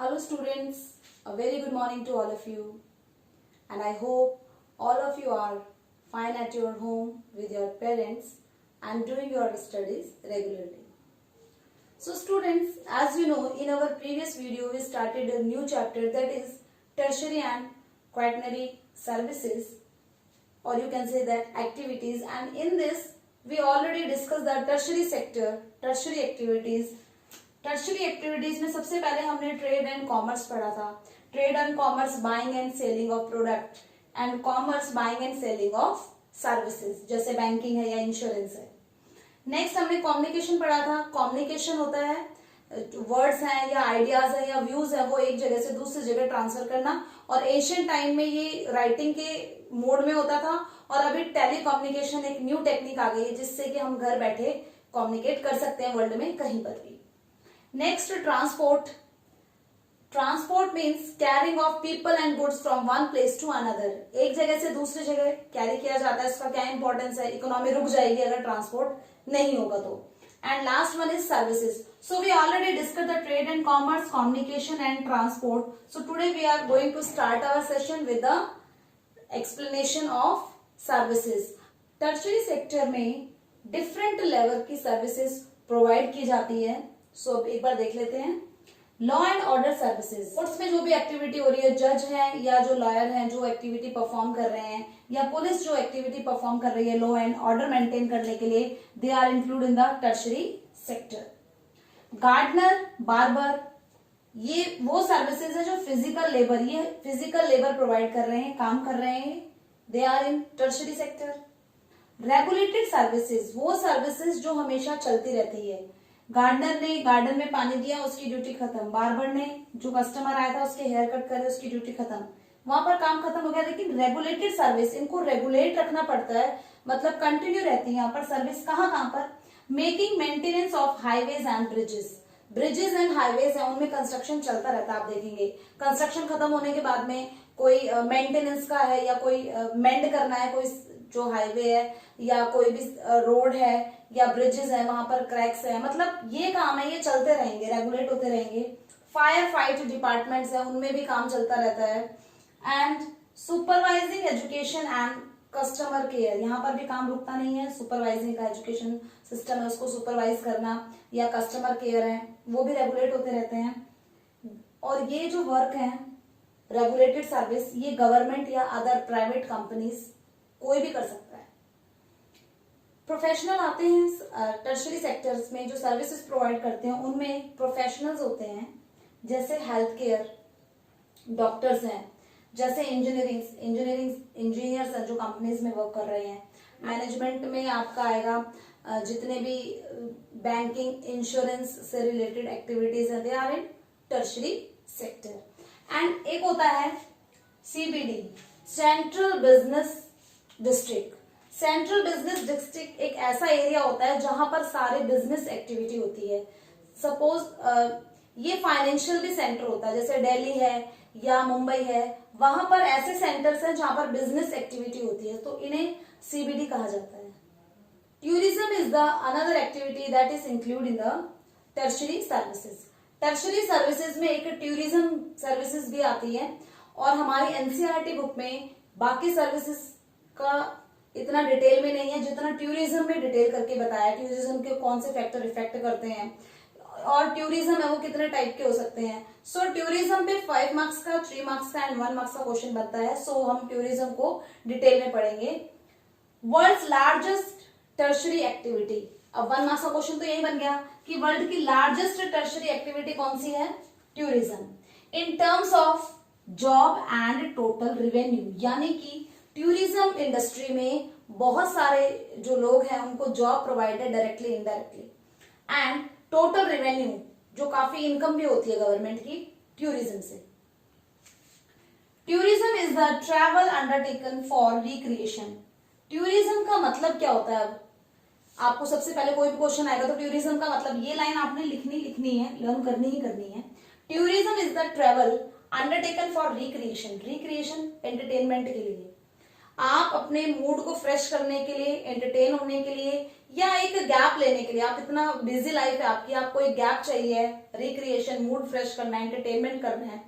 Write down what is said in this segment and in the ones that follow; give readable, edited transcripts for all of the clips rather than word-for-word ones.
Hello students, a very good morning to all of you, and I hope all of you are fine at your home with your parents and doing your studies regularly. So students, as you know, in our previous video we started a new chapter, that is tertiary and quaternary services, or you can say that activities, and in this we already discussed the tertiary sector, tertiary activities. Tertiary activities में सबसे पहले हमने trade and commerce पढ़ा था. Trade and commerce, buying and selling of product, and commerce buying and selling of services, जैसे banking है या insurance है. नेक्स्ट हमने कम्युनिकेशन पढ़ा था. कम्युनिकेशन होता है वर्ड्स हैं या आइडियाज है या व्यूज है, वो एक जगह से दूसरी जगह ट्रांसफर करना, और एशियन टाइम में ये राइटिंग के मोड में होता था, और अभी टेली कम्युनिकेशन एक न्यू टेक्निक आ गई है जिससे कि हम घर बैठे कम्युनिकेट कर सकते हैं वर्ल्ड में कहीं पर भी. Next, transport. Transport means carrying of people and goods from one place to another. एक जगह से दूसरी जगह कैरी किया जाता है. इसका क्या इंपॉर्टेंस है? इकोनॉमी रुक जाएगी अगर ट्रांसपोर्ट नहीं होगा तो. And last one is services. So we already discussed the trade and commerce, communication and transport. So today we are going to start our session with the explanation of services. Tertiary sector में different level की services provide की जाती है. सो अब एक बार देख लेते हैं. Law and order services. Courts में जो भी एक्टिविटी हो रही है, जज हैं या जो लॉयर हैं जो एक्टिविटी परफॉर्म कर रहे हैं, या पुलिस जो एक्टिविटी परफॉर्म कर रही है लॉ एंड ऑर्डर मेंटेन करने के लिए, they are include in the tertiary sector. Gardener, barber, ये वो सर्विसेज है जो फिजिकल लेबर, ये फिजिकल लेबर प्रोवाइड कर रहे हैं, काम कर रहे हैं, they are in tertiary sector. Regulated services, वो सर्विसेज जो हमेशा चलती रहती है. गार्डनर ने गार्डन में पानी दिया, उसकी ड्यूटी खत्म. बार्बर ने जो कस्टमर आया था उसके हेयर कट करे, उसकी ड्यूटी खत्म. वहां पर काम खत्म हो गया. लेकिन रेगुलेटेड सर्विस, इनको रेगुलेट रखना पड़ता है, मतलब कंटिन्यू रहती है यहाँ पर सर्विस. कहाँ पर? Making maintenance of highways and bridges. Bridges and highways है, उनमें कंस्ट्रक्शन चलता रहता है. आप देखेंगे कंस्ट्रक्शन खत्म होने के बाद में कोई मेंटेनेंस का है या कोई मेंड करना है, कोई जो हाईवे है या कोई भी रोड है या ब्रिजेस है, वहां पर क्रैक्स है, मतलब ये काम है, ये चलते रहेंगे, रेगुलेट होते रहेंगे. फायर फाइट डिपार्टमेंट्स है, उनमें भी काम चलता रहता है. And supervising education and customer care, यहाँ पर भी काम रुकता नहीं है. सुपरवाइजिंग का एजुकेशन सिस्टम है, उसको सुपरवाइज करना, या कस्टमर केयर है, वो भी रेगुलेट होते रहते हैं. और ये जो वर्क है रेगुलेटेड सर्विस, ये गवर्नमेंट या अदर प्राइवेट कंपनीज कोई भी कर सकता है. प्रोफेशनल आते हैं टर्शरी सेक्टर्स में, जो सर्विसेज प्रोवाइड करते हैं उनमें प्रोफेशनल्स होते हैं, जैसे हेल्थ केयर, डॉक्टर्स हैं, जैसे इंजीनियर्स हैं जो कंपनीज में वर्क कर रहे हैं. मैनेजमेंट में आपका आएगा जितने भी बैंकिंग, इंश्योरेंस से रिलेटेड एक्टिविटीज हैं, they are in tertiary sector. And एक होता है CBD, central business district. Central business district एक ऐसा एरिया होता है जहां पर सारे बिजनेस एक्टिविटी होती है. सपोज ये फाइनेंशियल भी सेंटर होता है, जैसे दिल्ली है या मुंबई है, वहां पर ऐसे सेंटर्स हैं जहां पर बिजनेस एक्टिविटी होती है, तो इन्हें सीबीडी कहा जाता है. Tourism is the another activity that is include in the tertiary services. Tertiary services में एक टूरिज्म सर्विसेज भी आती है, और हमारी एनसीईआरटी बुक में बाकी सर्विसेज का इतना डिटेल में नहीं है जितना टूरिज्म में डिटेल करके बताया. टूरिज्म के कौन से फैक्टर इफेक्ट करते हैं, और टूरिज्म है वो कितने टाइप के हो सकते हैं. सो टूरिज्म पे 5 मार्क्स का, 3 मार्क्स का एंड 1 मार्क्स का क्वेश्चन बनता है. सो हम टूरिज्म को डिटेल में पढ़ेंगे. World's largest tertiary activity. अब 1 मार्क्स का क्वेश्चन तो यही बन गया कि वर्ल्ड की लार्जेस्ट टर्शरी एक्टिविटी कौन सी है? Tourism. In terms of job and total revenue, यानी कि टूरिज्म इंडस्ट्री में बहुत सारे जो लोग हैं उनको जॉब प्रोवाइड है directly, indirectly. And total revenue, जो काफी इनकम भी होती है गवर्नमेंट की टूरिज्म से. Tourism is the travel undertaken for recreation. Tourism का मतलब क्या होता है? अब आपको सबसे पहले कोई भी क्वेश्चन आएगा तो टूरिज्म का मतलब, ये लाइन आपने लिखनी है, लर्न करनी ही करनी है. Tourism is the travel undertaken for recreation. Recreation entertainment के लिए, आप अपने मूड को फ्रेश करने के लिए, एंटरटेन होने के लिए या एक गैप लेने के लिए, आप इतना बिजी लाइफ है आपकी, आपको एक गैप चाहिए, रिक्रिएशन, मूड फ्रेश करना है, एंटरटेनमेंट करना है,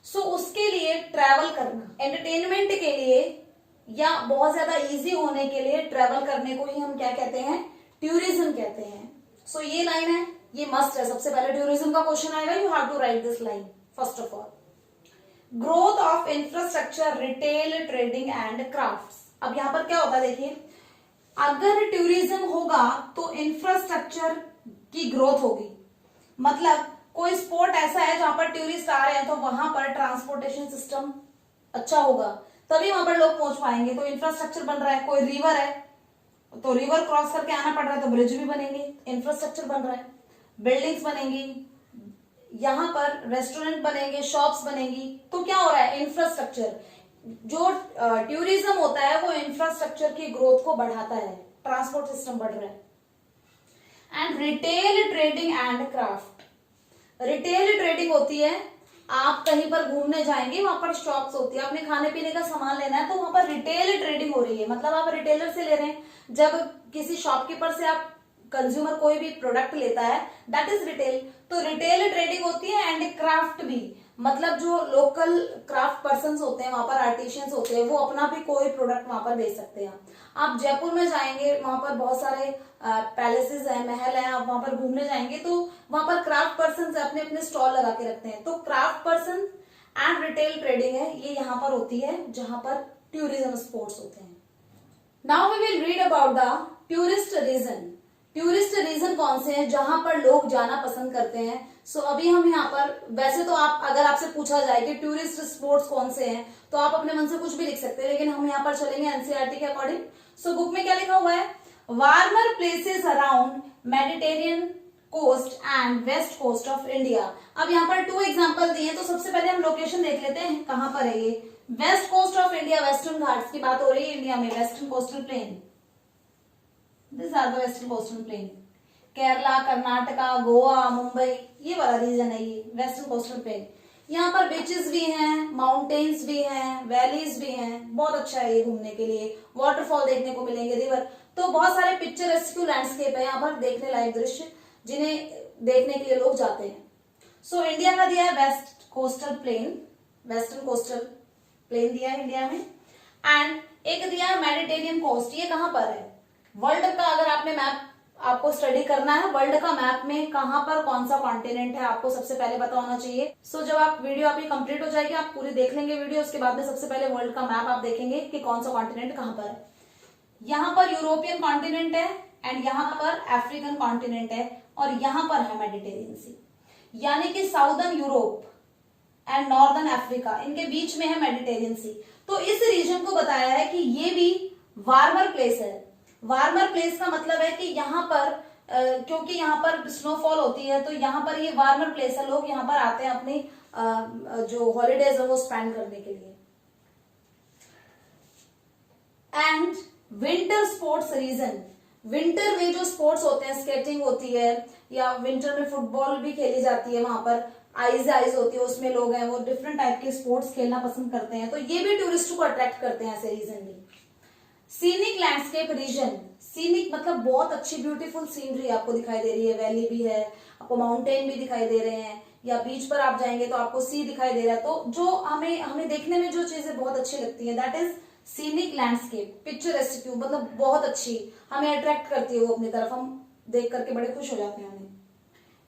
सो उसके लिए ट्रैवल करना, एंटरटेनमेंट के लिए या बहुत ज्यादा इजी होने के लिए ट्रैवल करने को ही हम क्या कहते हैं, टूरिज्म कहते हैं। सो ये लाइन है, ये मस्ट है, सबसे पहले टूरिज्म का क्वेश्चन आएगा, you have to write this line first of all. Growth of infrastructure, retail, trading and crafts. अब यहां पर क्या होता है देखिए, अगर टूरिज्म होगा तो इंफ्रास्ट्रक्चर की ग्रोथ होगी, मतलब कोई स्पॉट ऐसा है जहां पर टूरिस्ट आ रहे हैं तो वहां पर ट्रांसपोर्टेशन सिस्टम अच्छा होगा, तभी वहां पर लोग पहुंच पाएंगे, तो इंफ्रास्ट्रक्चर बन रहा है। कोई रिवर है तो रिवर क्रॉस करके आना पड़ रहा है तो ब्रिज भी बनेंगे, इंफ्रास्ट्रक्चर बन रहा है, बिल्डिंग्स बनेंगी, यहां पर रेस्टोरेंट बनेंगे, शॉप्स बनेंगी, तो क्या हो रहा है, इंफ्रास्ट्रक्चर, जो टूरिज्म होता है वो इंफ्रास्ट्रक्चर की ग्रोथ को बढ़ाता है, ट्रांसपोर्ट सिस्टम बढ़ रहा है। And retail, trading and craft. Retail trading होती है, आप कहीं पर घूमने जाएंगे, वहां पर शॉप्स होती है, आपने खाने पीने का सामान लेना है तो वहां पर रिटेल ट्रेडिंग हो रही है, मतलब आप रिटेलर से ले रहे हैं। जब किसी शॉपकीपर से आप कंज्यूमर कोई भी प्रोडक्ट लेता है, दैट इज रिटेल। तो रिटेल ट्रेडिंग होती है एंड क्राफ्ट भी, मतलब जो लोकल क्राफ्ट पर्संस होते हैं, वहां पर आर्टिशियंस होते हैं, वो अपना भी कोई प्रोडक्ट वहां पर बेच सकते हैं। आप जयपुर में जाएंगे, वहां पर बहुत सारे पैलेसेस हैं, महल हैं, आप वहां पर घूमने जाएंगे तो वहां पर क्राफ्ट पर्सन अपने अपने स्टॉल लगा के रखते हैं। तो craft person and retail trading है, ये यहाँ पर होती है जहां पर टूरिज्म स्पॉट्स होते हैं। Now we will read about the tourist region. Tourist region कौन से हैं जहां पर लोग जाना पसंद करते हैं। सो अभी हम यहाँ पर, वैसे तो आप, अगर आपसे पूछा जाए कि टूरिस्ट स्पॉट्स कौन से हैं तो आप अपने मन से कुछ भी लिख सकते हैं, लेकिन हम यहाँ पर चलेंगे एनसीईआरटी के अकॉर्डिंग। सो बुक में क्या लिखा हुआ है, warmer places around Mediterranean coast and west coast of India. अब यहाँ पर 2 एग्जाम्पल दिए, तो सबसे पहले हम लोकेशन देख लेते हैं, कहां पर है ये। West coast of India, western Ghats की बात हो रही है इंडिया में, western coastal plain, this are the western coastal plain. Kerala, Karnataka, Goa, Mumbai, ये वाला रीजन है ये वेस्टर्न कोस्टल प्लेन। यहाँ पर बीचेस भी हैं, माउंटेन्स भी हैं, वैलीज भी हैं, बहुत अच्छा है ये घूमने के लिए, वाटरफॉल देखने को मिलेंगे, रिवर, तो बहुत सारे पिक्चरेस्क लैंडस्केप है यहाँ पर, देखने लायक दृश्य जिन्हें देखने के लिए लोग जाते हैं। सो इंडिया का दिया है west coastal plain, western coastal plain दिया है इंडिया में, एंड एक दिया है मेडिटेरियन कोस्ट। ये कहां पर है, वर्ल्ड का, अगर आपने मैप आपको स्टडी करना है, वर्ल्ड का मैप में कहां पर कौन सा कॉन्टिनेंट है आपको सबसे पहले पता होना चाहिए। सो जब आप वीडियो आपकी कंप्लीट हो जाएगी, आप पूरी देख लेंगे वीडियो, उसके बाद में सबसे पहले वर्ल्ड का मैप आप देखेंगे कि कौन सा कॉन्टिनेंट कहां पर है। यहाँ पर यूरोपियन कॉन्टिनेंट है एंड यहाँ पर अफ्रीकन कॉन्टिनेंट है और यहाँ पर है मेडिटेरियन सी, यानी कि southern Europe and northern Africa, इनके बीच में है मेडिटेरियन सी। तो इस रीजन को बताया है कि ये भी वार्मर प्लेस है। वार्मर प्लेस का मतलब है कि यहाँ पर क्योंकि यहाँ पर स्नोफॉल होती है तो यहाँ पर ये वार्मर प्लेस है, लोग यहाँ पर आते हैं अपनी जो हॉलीडेज है वो स्पेंड करने के लिए। And winter sports region, winter में जो स्पोर्ट्स होते हैं, स्केटिंग होती है या विंटर में फुटबॉल भी खेली जाती है, वहां पर आइज होती है, उसमें लोग हैं वो डिफरेंट टाइप के स्पोर्ट्स खेलना पसंद करते हैं, तो ये भी टूरिस्ट को अट्रैक्ट करते हैं ऐसे रीजन भी। सीनिक लैंडस्केप रीजन, सीनिक मतलब बहुत अच्छी ब्यूटीफुल सीनरी आपको दिखाई दे रही है, वैली भी है, आपको माउंटेन भी दिखाई दे रहे हैं, या बीच पर आप जाएंगे तो आपको सी दिखाई दे रहा है, तो जो हमें देखने में जो चीजें बहुत अच्छी लगती है that is scenic landscape, picturesque, मतलब बहुत अच्छी, हमें अट्रैक्ट करती है वो अपनी तरफ, हम देख करके बड़े खुश हो जाते हैं। हमें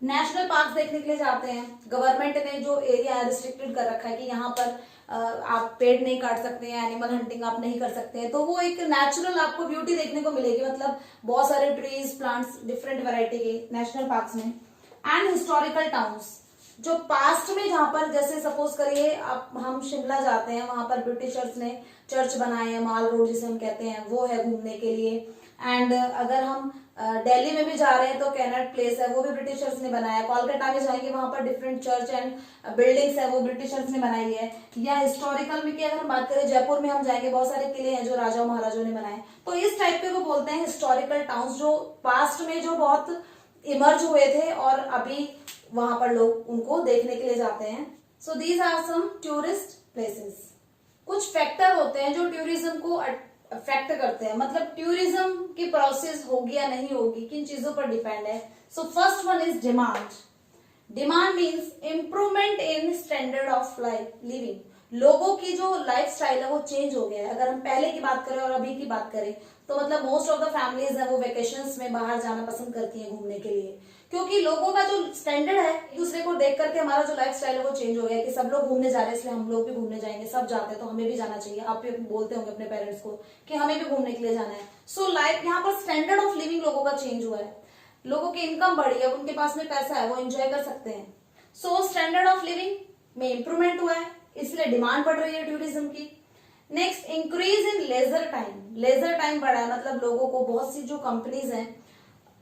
नेशनल पार्क देखने के लिए जाते हैं, गवर्नमेंट ने जो एरिया रिस्ट्रिक्टेड कर रखा है कि यहाँ पर आप पेड़ नहीं काट सकते हैं, एनिमल हंटिंग आप नहीं कर सकते हैं, तो वो एक नेचुरल आपको ब्यूटी देखने को मिलेगी, मतलब बहुत सारे ट्रीज, प्लांट्स, डिफरेंट वैरायटी के नेशनल पार्क्स में। एंड हिस्टोरिकल टाउन्स, जो पास्ट में जहां पर, जैसे सपोज करिए आप, हम शिमला जाते हैं, वहां पर ब्रिटिशर्स ने चर्च बनाए हैं, माल रोड जिसे हम कहते हैं, वो है घूमने के लिए। एंड अगर हम दिल्ली में भी जा रहे हैं तो कैनट प्लेस है, वो भी ब्रिटिशर्स ने बनाया है। कोलकाता में जाएंगे, वहां पर डिफरेंट चर्च एंड बिल्डिंग्स है, वो ब्रिटिशर्स ने बनाई है। या हिस्टोरिकल में की अगर हम बात करें, जयपुर में हम जाएंगे, बहुत सारे किले हैं जो राजा महाराजों ने बनाए, तो इस टाइप के वो बोलते हैं हिस्टोरिकल टाउन्स, जो पास्ट में जो बहुत इमर्ज हुए थे और अभी वहां पर लोग उनको देखने के लिए जाते हैं। So these are some tourist places. कुछ फैक्टर होते हैं जो टूरिज्म को अफेक्ट करते हैं, मतलब टूरिज्म की प्रोसेस होगी या नहीं होगी, किन चीजों पर डिपेंड है। So first one is demand. Demand means improvement in standard of life living. लोगों की जो लाइफ स्टाइल है वो चेंज हो गया है। अगर हम पहले की बात करें और अभी की बात करें तो मतलब मोस्ट ऑफ द फैमिलीज है वो वेकेशंस में बाहर जाना पसंद करती हैं घूमने के लिए, क्योंकि लोगों का जो स्टैंडर्ड है एक दूसरे को देख करके हमारा जो लाइफ स्टाइल है वो चेंज हो गया है कि सब लोग घूमने जा रहे हैं इसलिए हम लोग भी घूमने जाएंगे, सब जाते हैं तो हमें भी जाना चाहिए। आप भी बोलते होंगे अपने पेरेंट्स को कि हमें भी घूमने के लिए जाना है। सो लाइफ यहाँ पर स्टैंडर्ड ऑफ लिविंग लोगों का चेंज हुआ है, लोगों की इनकम बढ़ी है, उनके पास में पैसा है, वो एंजॉय कर सकते हैं। सो स्टैंडर्ड ऑफ लिविंग में इंप्रूवमेंट हुआ है, इसलिए डिमांड बढ़ रही है टूरिज्म की। Next, increase in leisure time. Leisure time बढ़ा है, मतलब लोगों को बहुत सी जो कंपनीज हैं,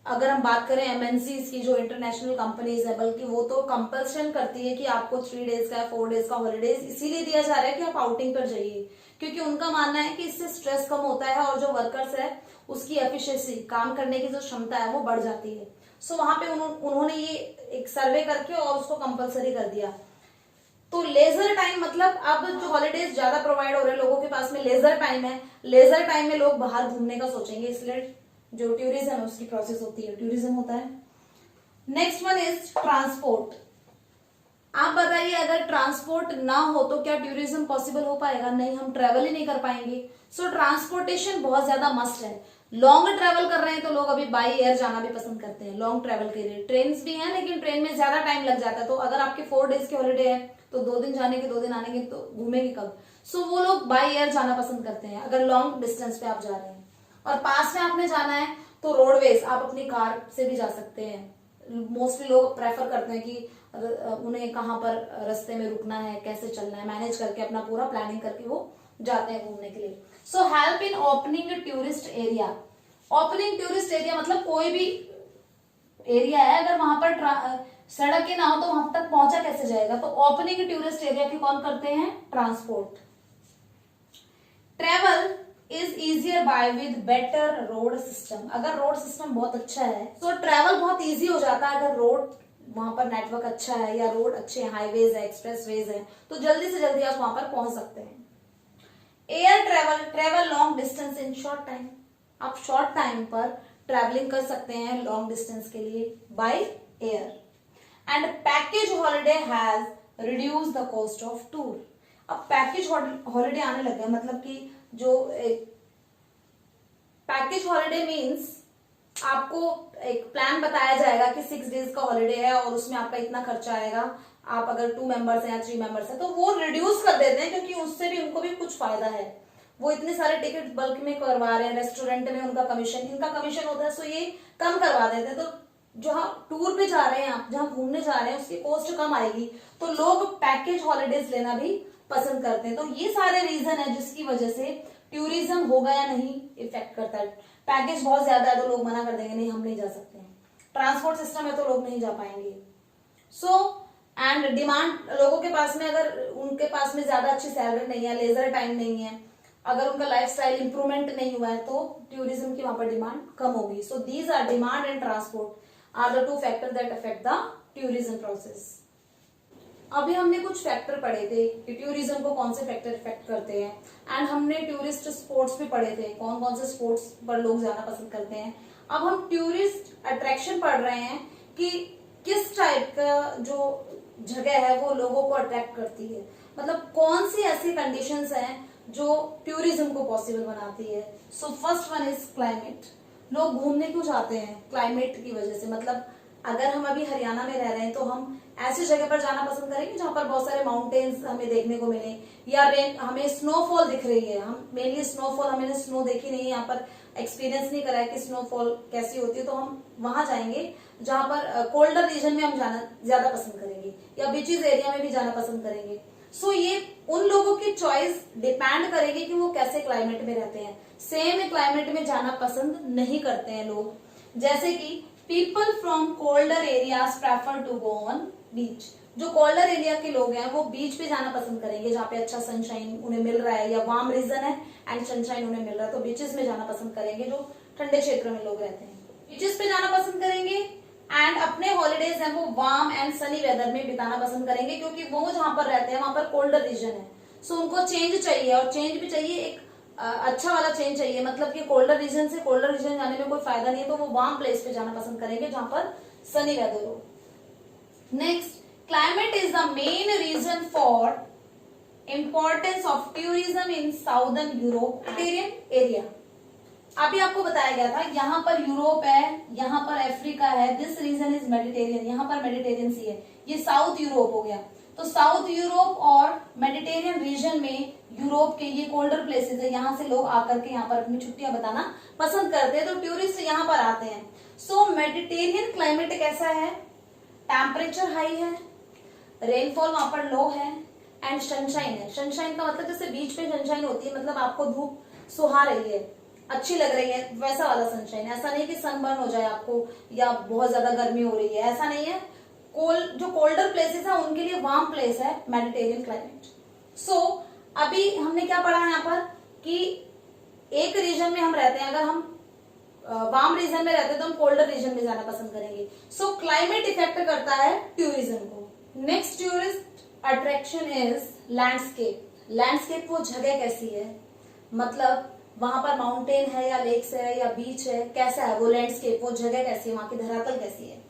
अगर हम बात करें एमएनसीज की, जो इंटरनेशनल कंपनीज है, बल्कि वो तो कंपल्सन करती है कि आपको 3 डेज का 4 डेज का हॉलीडेज इसीलिए दिया जा रहा है कि आप आउटिंग पर जाइए, क्योंकि उनका मानना है कि इससे स्ट्रेस कम होता है और जो वर्कर्स है उसकी एफिशिएंसी, काम करने की जो क्षमता है वो बढ़ जाती है। सो वहां पे उन्होंने ये एक सर्वे करके और उसको कंपलसरी कर दिया। तो लेजर टाइम मतलब अब जो हॉलीडेज ज्यादा प्रोवाइड हो रहे हैं लोगों के पास में, लेजर टाइम है, लेजर टाइम में लोग बाहर घूमने का सोचेंगे, इसलिए जो टूरिज्म है उसकी प्रोसेस होती है, टूरिज्म होता है। Next one is transport. आप बताइए अगर ट्रांसपोर्ट ना हो तो क्या टूरिज्म पॉसिबल हो पाएगा? नहीं, हम ट्रेवल ही नहीं कर पाएंगे। सो ट्रांसपोर्टेशन बहुत ज्यादा मस्ट है। लॉन्ग ट्रेवल कर रहे हैं तो लोग अभी बाई एयर जाना भी पसंद करते हैं लॉन्ग ट्रेवल के लिए। ट्रेन भी हैं लेकिन ट्रेन में ज्यादा टाइम लग जाता है, तो अगर आपके 4 डेज के हॉलीडे है तो 2 दिन जाने के 2 दिन आने के, तो घूमेंगे कब? सो वो लोग बाई एयर जाना पसंद करते हैं अगर लॉन्ग डिस्टेंस पे आप जा रहे हैं। और पास में आपने जाना है तो रोडवेज आप अपनी कार से भी जा सकते हैं। मोस्टली लोग प्रेफर करते हैं कि उन्हें कहाँ पर रास्ते में रुकना है, कैसे चलना है, मैनेज करके अपना पूरा प्लानिंग करके वो जाते हैं घूमने के लिए। So help in opening tourist area. Opening tourist area मतलब कोई भी एरिया है, अगर वहां पर सड़क ही ना हो तो वहां तक पहुंचा कैसे जाएगा? तो ओपनिंग टूरिस्ट एरिया की कौन करते हैं? Transport. Travel is easier by with better road system. अगर रोड सिस्टम बहुत अच्छा है तो ट्रेवल बहुत इजी हो जाता है। अगर रोड वहां पर नेटवर्क अच्छा है या रोड अच्छे हाईवेज है, एक्सप्रेसवेज है, तो जल्दी से जल्दी आप वहां पर पहुंच सकते हैं। Air travel, travel long distance in short time. आप शॉर्ट टाइम पर ट्रेवलिंग कर सकते हैं लॉन्ग डिस्टेंस के लिए by air. And package holiday has reduce the cost of tour. अब पैकेज हॉलिडे आने लगे, मतलब कि जो पैकेज हॉलिडे मीन्स आपको एक प्लान बताया जाएगा कि 6 डेज का हॉलिडे है और उसमें आपका इतना खर्चा आएगा। आप अगर 2 मेंबर्स हैं या 3 मेंबर्स हैं तो वो रिड्यूस कर देते हैं, क्योंकि उससे भी उनको भी कुछ फायदा है। वो इतने सारे टिकट बल्क में करवा रहे हैं, रेस्टोरेंट में उनका कमीशन, इनका कमीशन होता है, सो ये कम करवा देते हैं। तो जहां टूर पे जा रहे हैं आप, जहां घूमने जा रहे हैं, उसकी कॉस्ट कम आएगी, तो लोग पैकेज हॉलीडेज लेना भी पसंद करते हैं। तो ये सारे रीजन है जिसकी वजह से टूरिज्म होगा या नहीं इफेक्ट करता है। पैकेज बहुत ज्यादा है तो लोग मना कर देंगे, नहीं हम नहीं जा सकते हैं। ट्रांसपोर्ट सिस्टम है तो लोग नहीं जा पाएंगे। सो एंड डिमांड, लोगों के पास में अगर उनके पास में ज्यादा अच्छी सैलरी नहीं है, लेजर टाइम नहीं है, अगर उनका लाइफस्टाइल इंप्रूवमेंट नहीं हुआ है तो टूरिज्म की वहां पर डिमांड कम होगी। So these are demand and transport are the 2 factor that affect the tourism process. अभी हमने कुछ फैक्टर पढ़े थे कि टूरिज्म को कौन से फैक्टर इफेक्ट करते हैं, एंड हमने टूरिस्ट स्पॉट्स भी पढ़े थे, कौन कौन से स्पॉट्स पर लोग जाना पसंद करते हैं। अब हम टूरिस्ट अट्रैक्शन पढ़ रहे हैं कि किस टाइप का जो जगह है वो लोगों को अट्रैक्ट करती है, मतलब कौन सी ऐसी कंडीशंस हैं जो टूरिज्म को पॉसिबल बनाती है। So first one is climate. लोग घूमने क्यों जाते हैं? क्लाइमेट की वजह से। मतलब अगर हम अभी हरियाणा में रह रहे हैं तो हम ऐसी जगह पर जाना पसंद करेंगे जहां पर बहुत सारे माउंटेन्स हमें देखने को मिले, या हमें स्नोफॉल दिख रही है। हम मेनली स्नोफॉल, हमने स्नो देखी नहीं है, यहाँ पर एक्सपीरियंस नहीं करा है कि स्नोफॉल कैसी होती है, तो हम वहां जाएंगे जहां पर कोल्डर रीजन में हम जाना ज्यादा पसंद करेंगे, या बीचेस एरिया में भी जाना पसंद करेंगे। सो ये उन लोगों की चॉइस डिपेंड करेगी कि वो कैसे क्लाइमेट में रहते हैं। सेम क्लाइमेट में जाना पसंद नहीं करते हैं लोग, जैसे कि people from colder areas prefer to go on beach. जो कोल्डर एरिया के लोग हैं वो बीच पे जाना पसंद करेंगे जहाँ पे अच्छा सनशाइन उन्हें मिल रहा है, या वार्म रीजन है एंड सनशाइन उन्हें मिल रहा है, तो बीचेस में जाना पसंद करेंगे। जो ठंडे क्षेत्र में लोग रहते हैं बीचेस पे जाना पसंद करेंगे, एंड अपने हॉलीडेज हैं वो वार्म एंड सनी वेदर में बिताना पसंद करेंगे, क्योंकि वो जहां पर रहते हैं वहां पर कोल्डर रीजन है। सो उनको चेंज चाहिए, और चेंज भी चाहिए एक अच्छा वाला चेंज चाहिए, मतलब कि कोल्डर रीजन से कोल्डर रीजन जाने में कोई फायदा नहीं है, तो वो वार्म प्लेस पे जाना पसंद करेंगे जहां पर सनी वेदर हो। Next, climate is the main reason for importance of tourism in southern Europe area. अभी आपको बताया गया था, यहाँ पर यूरोप है, यहाँ पर अफ्रीका है, दिस रीजन इज मेडिटेरियन, यहाँ पर मेडिटेरियन सी है, ये साउथ यूरोप हो गया। तो साउथ यूरोप और मेडिटेरियन रीजन में यूरोप के ये कोल्डर प्लेसेस है, यहाँ से लोग आकर के यहाँ पर अपनी छुट्टियां बिताना पसंद करते हैं, तो टूरिस्ट यहाँ पर आते हैं। सो मेडिटेरियन क्लाइमेट कैसा है, टेम्परेचर हाई है, रेनफॉल वहां पर लो है, एंड सनशाइन है। सनशाइन का मतलब जैसे बीच पे सनशाइन होती है, मतलब आपको धूप सुहा रही है, अच्छी लग रही है, वैसा वाला सनशाइन। ऐसा नहीं कि सनबर्न हो जाए आपको या बहुत ज्यादा गर्मी हो रही है, ऐसा नहीं है। जो कोल्डर प्लेसेस है उनके लिए वार्म प्लेस है मेडिटेरियन क्लाइमेट। सो अभी हमने क्या पढ़ा है यहाँ पर कि एक रीजन में हम रहते हैं, अगर हम वार्म रीजन में रहते हैं तो हम कोल्डर रीजन में जाना पसंद करेंगे। सो क्लाइमेट इफेक्ट करता है टूरिज्म को। Next tourist attraction is landscape. Landscape वो जगह कैसी है, मतलब वहां पर माउंटेन है या लेक्स है या बीच है, कैसा है वो लैंडस्केप, वो जगह कैसी है, वहां की धरातल कैसी है।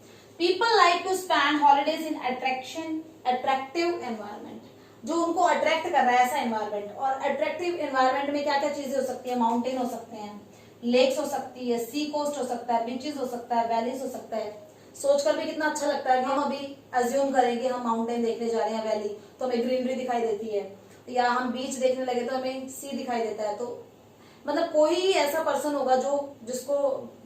People like to spend holidays in attractive environment, जो उनको अट्रैक्ट कर रहा है ऐसा एनवायरमेंट। और अट्रैक्टिव एनवायरमेंट में क्या क्या चीजें हो सकती है, माउंटेन हो सकते हैं, लेक्स हो सकती है, सी कोस्ट हो सकता है, बीचेस हो सकता है, वैलीज हो सकता है। सोचकर भी कितना अच्छा लगता है कि हम अभी अज्यूम करेंगे हम माउंटेन देखने जा रहे हैं, वैली, तो हमें ग्रीनरी दिखाई देती है, या हम बीच देखने लगे तो हमें सी दिखाई देता है। तो मतलब कोई ही ऐसा पर्सन होगा जिसको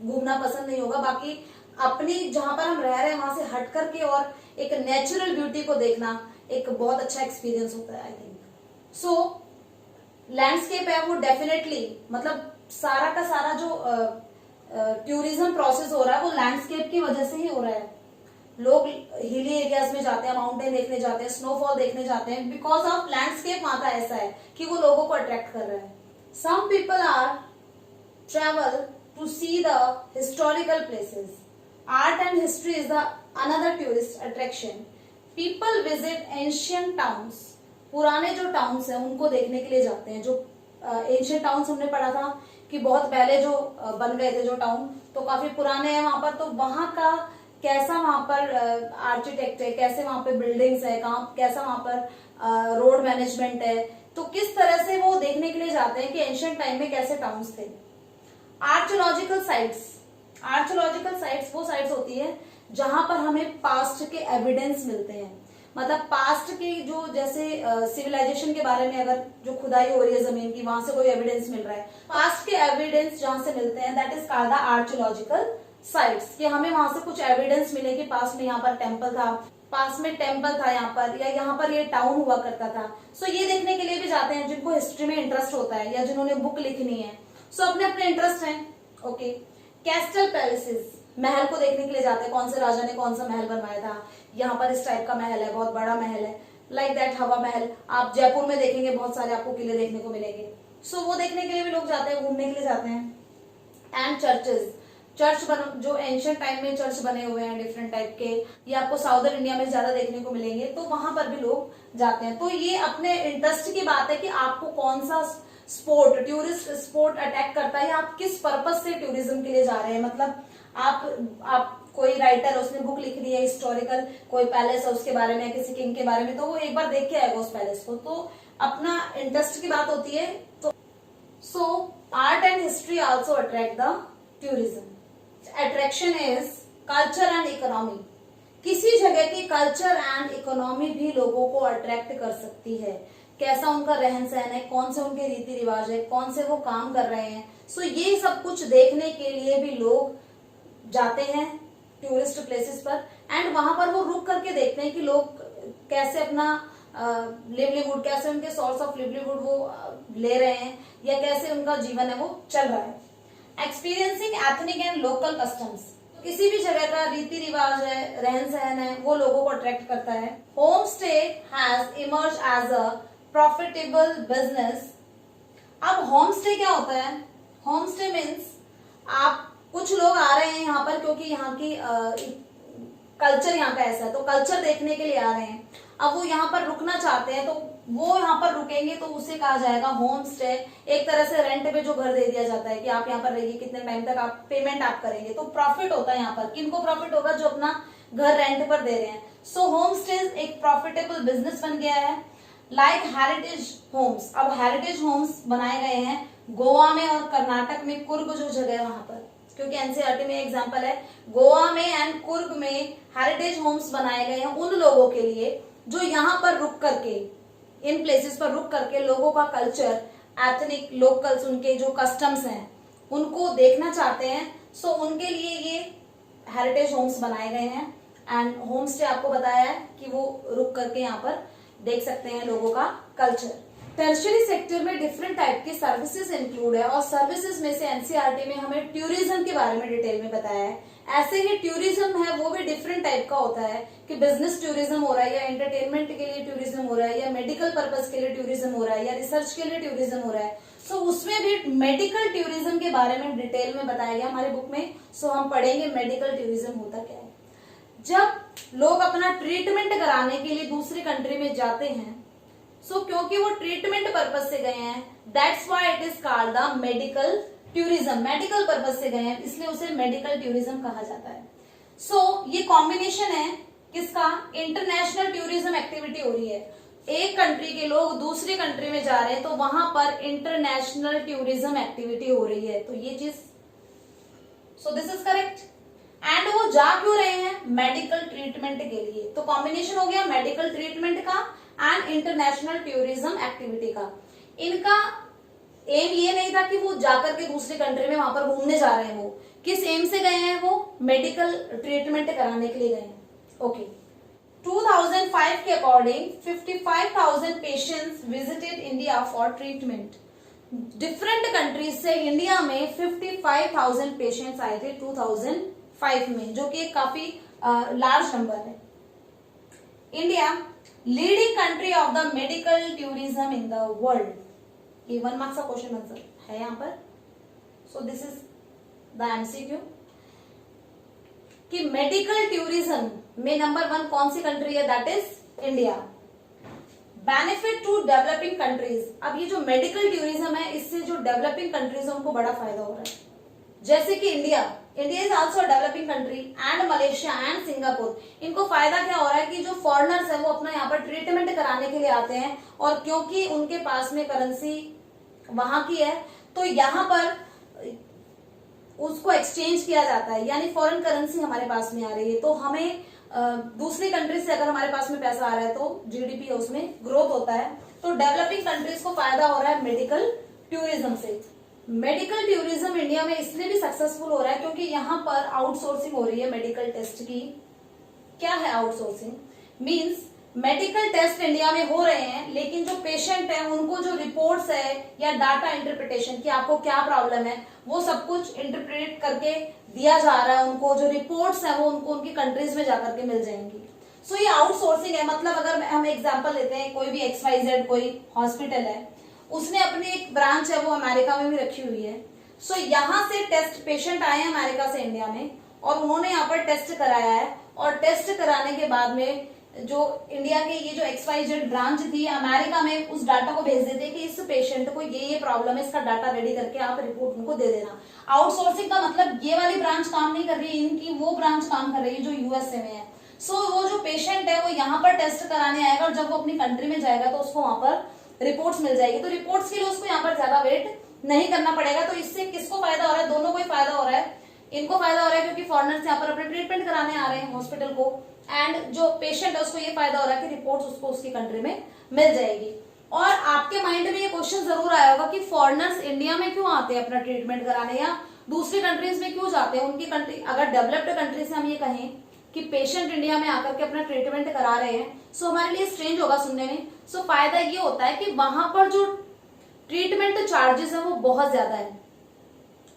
घूमना पसंद नहीं होगा। बाकी अपनी जहां पर हम रह रहे हैं वहां से हट करके और एक नेचुरल ब्यूटी को देखना एक बहुत अच्छा एक्सपीरियंस होता है, आई थिंक। सो लैंडस्केप है वो डेफिनेटली, मतलब सारा का सारा जो टूरिज्म प्रोसेस हो रहा है वो लैंडस्केप की वजह से ही हो रहा है। लोग हिली एरियाज में जाते हैं, माउंटेन देखने जाते हैं, स्नोफॉल देखने जाते हैं, बिकॉज ऑफ लैंडस्केप वहां का ऐसा है कि वो लोगों को अट्रैक्ट कर रहा है। Some people are travel to see the historical places. Art and history is the another tourist attraction. People visit ancient towns. पुराने जो टाउन्स हैं उनको देखने के लिए जाते हैं। जो एंशियंट टाउन्स हमने पढ़ा था कि बहुत पहले जो बन गए थे जो टाउन, तो काफी पुराने हैं वहां पर। तो वहां का कैसा वहां पर आर्किटेक्ट है, कैसे वहां पे बिल्डिंग्स है, कैसा वहां पर रोड मैनेजमेंट है, तो किस तरह से वो देखने के लिए जाते हैं कि एंशिएंट टाइम में कैसे टाउन्स थे। आर्कियोलॉजिकल साइट्स वो साइट्स होती है जहां पर हमें पास्ट के एविडेंस मिलते हैं, मतलब पास्ट की जो जैसे सिविलाइजेशन के बारे में अगर जो खुदाई हो रही है जमीन की, वहां से कोई एविडेंस मिल रहा है, पास्ट के एविडेंस जहां से मिलते हैं, that is called the archaeological sites. कि हमें वहां से कुछ एविडेंस मिले कि पास्ट में यहाँ पर टेम्पल था, पास में टेम्पल था यहाँ पर, या यहाँ पर ये टाउन हुआ करता था। सो ये देखने के लिए भी जाते हैं जिनको हिस्ट्री में इंटरेस्ट होता है या जिन्होंने बुक लिखनी है। सो अपने अपने इंटरेस्ट हैं। ओके, कैस्टल पैलेसेस, महल को देखने के लिए जाते हैं, कौन से राजा ने कौन सा महल बनवाया था, यहाँ पर इस टाइप का महल है, बहुत बड़ा महल है, लाइक दैट हवा महल। आप जयपुर में देखेंगे बहुत सारे आपको किले देखने को मिलेंगे। सो वो देखने के लिए भी लोग जाते हैं, घूमने के लिए जाते हैं। एंड चर्चेज, जो एंशिएंट टाइम में चर्च बने हुए हैं डिफरेंट टाइप के, ये आपको साउदर्न इंडिया में ज्यादा देखने को मिलेंगे, तो वहां पर भी लोग जाते हैं। तो ये अपने इंटरेस्ट की बात है कि आपको कौन सा टूरिस्ट स्पॉट अटैक करता है, या आप किस पर्पज से टूरिज्म के लिए जा रहे हैं। मतलब आप कोई राइटर उसने बुक लिख दी है हिस्टोरिकल, कोई पैलेस है उसके बारे में, किसी किंग के बारे में, तो वो एक बार देख के आएगा उस पैलेस को। तो अपना इंटरेस्ट की बात होती है। तो so art and history also attract the tourism. Attraction is culture and economy. किसी जगह की कल्चर एंड इकोनॉमी भी लोगों को अट्रैक्ट कर सकती है। कैसा उनका रहन सहन है, कौन से उनके रीति रिवाज है, कौन से वो काम कर रहे हैं। सो ये सब कुछ देखने के लिए भी लोग जाते हैं टूरिस्ट प्लेसेस पर, एंड वहां पर वो रुक करके देखते हैं कि लोग कैसे अपना लिवलीहुड, कैसे उनके सोर्स ऑफ लिवलीहुड वो ले रहे हैं, या कैसे उनका जीवन है वो चल रहा है। Experiencing ethnic and local customs, किसी भी जगह का रीति रिवाज है, रहन सहन है, वो लोगों को अट्रैक्ट करता है। Home stay has emerge as a profitable business. अब होम स्टे क्या होता है? होम स्टे मीन्स आप कुछ लोग आ रहे हैं यहाँ पर क्योंकि यहाँ की कल्चर यहाँ का ऐसा है, तो कल्चर देखने के लिए आ रहे हैं। अब वो यहाँ पर रुकना चाह चाहते हैं तो वो यहाँ पर रुकेंगे तो उसे कहा जाएगा होम स्टे। एक तरह से रेंट पे जो घर दे दिया जाता है कि आप यहाँ पर रहिए, कितने टाइम तक आप पेमेंट आप करेंगे, तो प्रॉफिट होता है यहाँ पर। किनको प्रॉफिट होगा? जो अपना घर रेंट पर दे रहे हैं। सो होम स्टे एक प्रॉफिटेबल बिजनेस बन गया है। लाइक हेरिटेज होम्स, अब हेरिटेज होम्स बनाए गए हैं गोवा में और कर्नाटक में, कुर्ग जो जगह है वहां पर, क्योंकि एनसीईआरटी में एग्जांपल है। गोवा में एंड कुर्ग में हेरिटेज होम्स बनाए गए हैं उन लोगों के लिए जो यहाँ पर रुक करके, इन प्लेसेस पर रुक करके लोगों का कल्चर, एथनिक लोकल्स, उनके जो कस्टम्स हैं उनको देखना चाहते हैं। सो उनके लिए ये हेरिटेज होम्स बनाए गए हैं। एंड होम स्टे आपको बताया है कि वो रुक करके यहाँ पर देख सकते हैं लोगों का कल्चर। टर्शियरी सेक्टर में डिफरेंट टाइप की सर्विसेज इंक्लूड है और सर्विसेज में से एनसीईआरटी में हमें टूरिज्म के बारे में डिटेल में बताया है। ऐसे ही टूरिज्म है वो भी डिफरेंट टाइप का होता है कि बिजनेस टूरिज्म हो रहा है, या एंटरटेनमेंट के लिए टूरिज्म हो रहा है, या मेडिकल पर्पज के लिए टूरिज्म हो रहा है, या रिसर्च के लिए टूरिज्म हो रहा है। सो उसमें भी मेडिकल टूरिज्म के बारे में डिटेल में बताया गया हमारे बुक में। सो हम पढ़ेंगे मेडिकल टूरिज्म होता क्या है। जब लोग अपना ट्रीटमेंट कराने के लिए दूसरी कंट्री में जाते हैं, सो क्योंकि वो ट्रीटमेंट पर्पज से गए हैं, that's why it is called the medical tourism. Medical purpose से गए हैं इसलिए उसे मेडिकल टूरिज्म कहा जाता है। सो ये कॉम्बिनेशन है किसका? इंटरनेशनल टूरिज्म एक्टिविटी हो रही है, एक कंट्री के लोग दूसरी कंट्री में जा रहे हैं तो वहां पर इंटरनेशनल टूरिज्म एक्टिविटी हो रही है। तो ये चीज, सो दिस इज करेक्ट। एंड वो जा क्यों रहे हैं? मेडिकल ट्रीटमेंट के लिए। तो कॉम्बिनेशन हो गया मेडिकल ट्रीटमेंट का एंड इंटरनेशनल टूरिज्म एक्टिविटी का। इनका एम ये नहीं था कि वो जाकर के दूसरी कंट्री में वहां पर घूमने जा रहे हैं, वो किस एम से गए हैं? वो मेडिकल ट्रीटमेंट कराने के लिए गए हैं। ओके 2005 के according 55,000 patients visited India for treatment. Different countries से इंडिया में 55,000 पेशेंट्स आए थे 2005 में, जो कि काफी लार्ज नंबर है। India leading country of the medical tourism in the world. ये 1 मार्क्स का क्वेश्चन आंसर है यहाँ पर। So this is the MCQ कि मेडिकल टूरिज्म में नंबर 1 कौन सी कंट्री है? That is India. Benefit to developing countries. अब ये जो मेडिकल टूरिज्म है इससे जो डेवलपिंग कंट्रीज है उनको बड़ा फायदा हो रहा है। जैसे कि India is also developing country and Malaysia and Singapore. इनको फायदा क्या हो रहा है कि जो फॉरेनर्स है वो अपना यहाँ पर ट्रीटमेंट कराने के लिए आते हैं, और क्योंकि उनके पास में करेंसी वहां की है तो यहाँ पर उसको एक्सचेंज किया जाता है, यानी फॉरेन करेंसी हमारे पास में आ रही है। तो हमें दूसरी कंट्री से अगर हमारे पास में पैसा आ रहा है तो जीडीपी उसमें ग्रोथ होता है। तो डेवलपिंग कंट्रीज को फायदा हो रहा है मेडिकल टूरिज्म से। मेडिकल टूरिज्म इंडिया में इसलिए भी सक्सेसफुल हो रहा है क्योंकि यहाँ पर आउटसोर्सिंग हो रही है मेडिकल टेस्ट की। क्या है outsourcing? Means medical test India में हो रहे हैं, लेकिन जो पेशेंट है उनको जो रिपोर्ट्स है या डाटा इंटरप्रिटेशन कि आपको क्या प्रॉब्लम है वो सब कुछ इंटरप्रेट करके दिया जा रहा है। उनको जो रिपोर्ट्स है वो उनको उनकी कंट्रीज में जाकर के मिल जाएंगी। सो ये आउटसोर्सिंग है। मतलब अगर हम एग्जांपल लेते हैं, कोई भी XYZ कोई हॉस्पिटल है, उसने अपनी एक ब्रांच है वो अमेरिका में भी रखी हुई है। सो यहाँ से टेस्ट पेशेंट आए हैं अमेरिका से इंडिया में और उन्होंने यहाँ पर टेस्ट कराया है, और टेस्ट कराने के बाद में जो इंडिया के ये जो XYZ ब्रांच थी अमेरिका में उस डाटा को भेज देते कि इस पेशेंट को ये प्रॉब्लम है, इसका डाटा रेडी करके आप रिपोर्ट उनको दे देना। आउटसोर्सिंग का मतलब ये वाली ब्रांच काम नहीं कर रही है, इनकी वो ब्रांच काम कर रही है जो यूएसए में है। सो वो जो पेशेंट है वो यहाँ पर टेस्ट कराने आएगा और जब वो अपनी कंट्री में जाएगा तो उसको वहां पर रिपोर्ट्स मिल जाएगी। तो रिपोर्ट्स के लिए उसको यहाँ पर ज्यादा वेट नहीं करना पड़ेगा। तो इससे किसको फायदा हो रहा है? दोनों को ही फायदा हो रहा है। इनको फायदा हो रहा है क्योंकि फॉरेनर्स यहाँ पर अपने ट्रीटमेंट कराने आ रहे हैं हॉस्पिटल को, एंड जो पेशेंट है उसको ये फायदा हो रहा है कि रिपोर्ट्स उसको उसकी कंट्री में मिल जाएगी। और आपके माइंड में ये क्वेश्चन जरूर आया होगा कि फॉरेनर्स इंडिया में क्यों आते हैं अपना ट्रीटमेंट कराने, या दूसरी कंट्रीज में क्यों जाते हैं? उनकी कंट्री, अगर डेवलप्ड कंट्री से हम ये कहें कि पेशेंट इंडिया में आकर के अपना ट्रीटमेंट करा रहे हैं, सो हमारे लिए स्ट्रेंज होगा सुनने में। सो फायदा ये होता है कि वहां पर जो ट्रीटमेंट चार्जेस है वो बहुत ज्यादा है,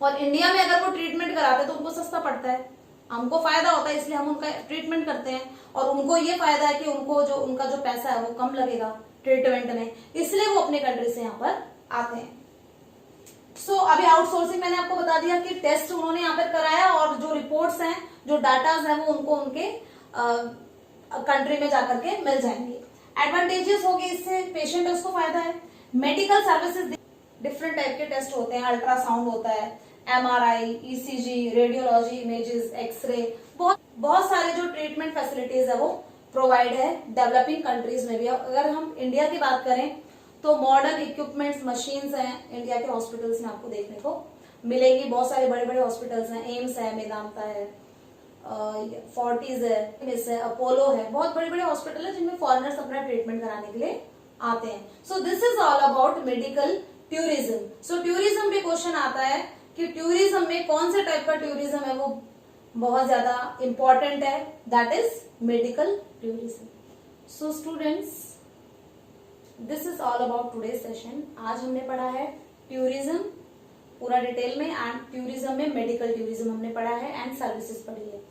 और इंडिया में अगर वो ट्रीटमेंट कराते हैं तो उनको सस्ता पड़ता है। हमको फायदा होता है इसलिए हम उनका ट्रीटमेंट करते हैं, और उनको ये फायदा है कि उनको जो उनका जो पैसा है वो कम लगेगा ट्रीटमेंट में, इसलिए वो अपने कंट्री से यहाँ पर आते हैं। सो अभी आउटसोर्सिंग मैंने आपको बता दिया कि टेस्ट उन्होंने यहाँ पर कराया और जो रिपोर्ट्स हैं, जो डाटाज हैं वो उनको उनके कंट्री में जाकर के मिल जाएंगे। एडवांटेजेस हो गए, इससे पेशेंट है उसको फायदा है। मेडिकल सर्विसेज डिफरेंट टाइप के टेस्ट होते हैं, अल्ट्रासाउंड होता है, MRI, ECG, radiology, images, x-ray, बहुत बहुत सारे जो ट्रीटमेंट फैसिलिटीज है वो प्रोवाइड है डेवलपिंग कंट्रीज में भी। अगर हम इंडिया की बात करें तो मॉडर्न इक्विपमेंट्स, मशीन्स हैं इंडिया के हॉस्पिटल्स में आपको देखने को मिलेंगी। बहुत सारे बड़े बड़े हॉस्पिटल्स हैं, एम्स है, मेदांता है, फोर्टिस है, मिस है, अपोलो है, बहुत बड़े बड़े हॉस्पिटल है जिनमें फॉरेनर्स अपना ट्रीटमेंट कराने के लिए आते हैं। सो this is all about medical tourism. So tourism पे क्वेश्चन आता है कि टूरिज्म में कौन से टाइप का टूरिज्म है वो बहुत ज्यादा इंपॉर्टेंट है, that is medical tourism. So students, this is all about today's session. आज हमने पढ़ा है टूरिज्म पूरा डिटेल में, एंड टूरिज्म में मेडिकल टूरिज्म हमने पढ़ा है एंड सर्विसेज पढ़ी है।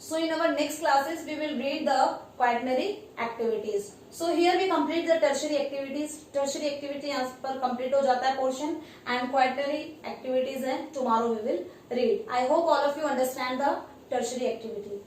So in our next classes we will read the quaternary activities. So here we complete the tertiary activities. Tertiary activity यहाँ पर complete हो जाता है portion, and quaternary activities है tomorrow we will read. I hope all of you understand the tertiary activity.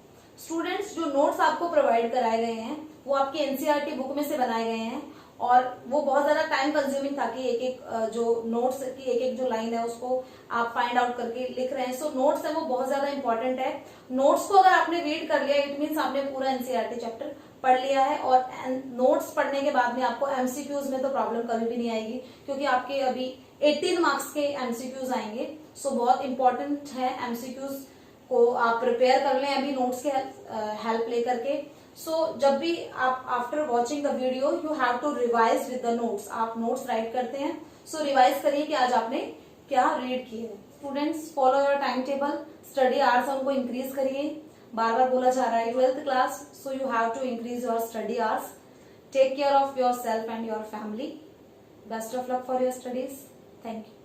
Students, जो notes आपको provide कराए गए हैं वो आपकी NCERT बुक में से बनाए गए हैं, और वो बहुत ज्यादा टाइम कंज्यूमिंग था कि एक एक जो नोट्स की एक एक जो लाइन है उसको आप फाइंड आउट करके लिख रहे हैं। सो नोट्स है वो बहुत ज्यादा इंपॉर्टेंट है। नोट्स को अगर आपने रीड कर लिया इट मीन्स आपने पूरा एनसीईआरटी चैप्टर पढ़ लिया है, और नोट्स पढ़ने के बाद में आपको एमसीक्यूज में तो प्रॉब्लम कभी भी नहीं आएगी, क्योंकि आपके अभी 18 मार्क्स के एमसीक्यूज आएंगे। सो बहुत इंपॉर्टेंट है, एमसीक्यूज को आप प्रिपेयर कर लें अभी नोट्स के हेल्प ले करके। सो जब भी आप after watching the video you have to revise with the notes. आप नोट्स राइट करते हैं, सो रिवाइज करिए कि आज आपने क्या रीड किया है। Students, follow your time table, study hours उनको इंक्रीज करिए। बार बार बोला जा रहा है 12th class, so you have to increase your study hours. Take care of yourself and your family. Best of luck for your studies. Thank you.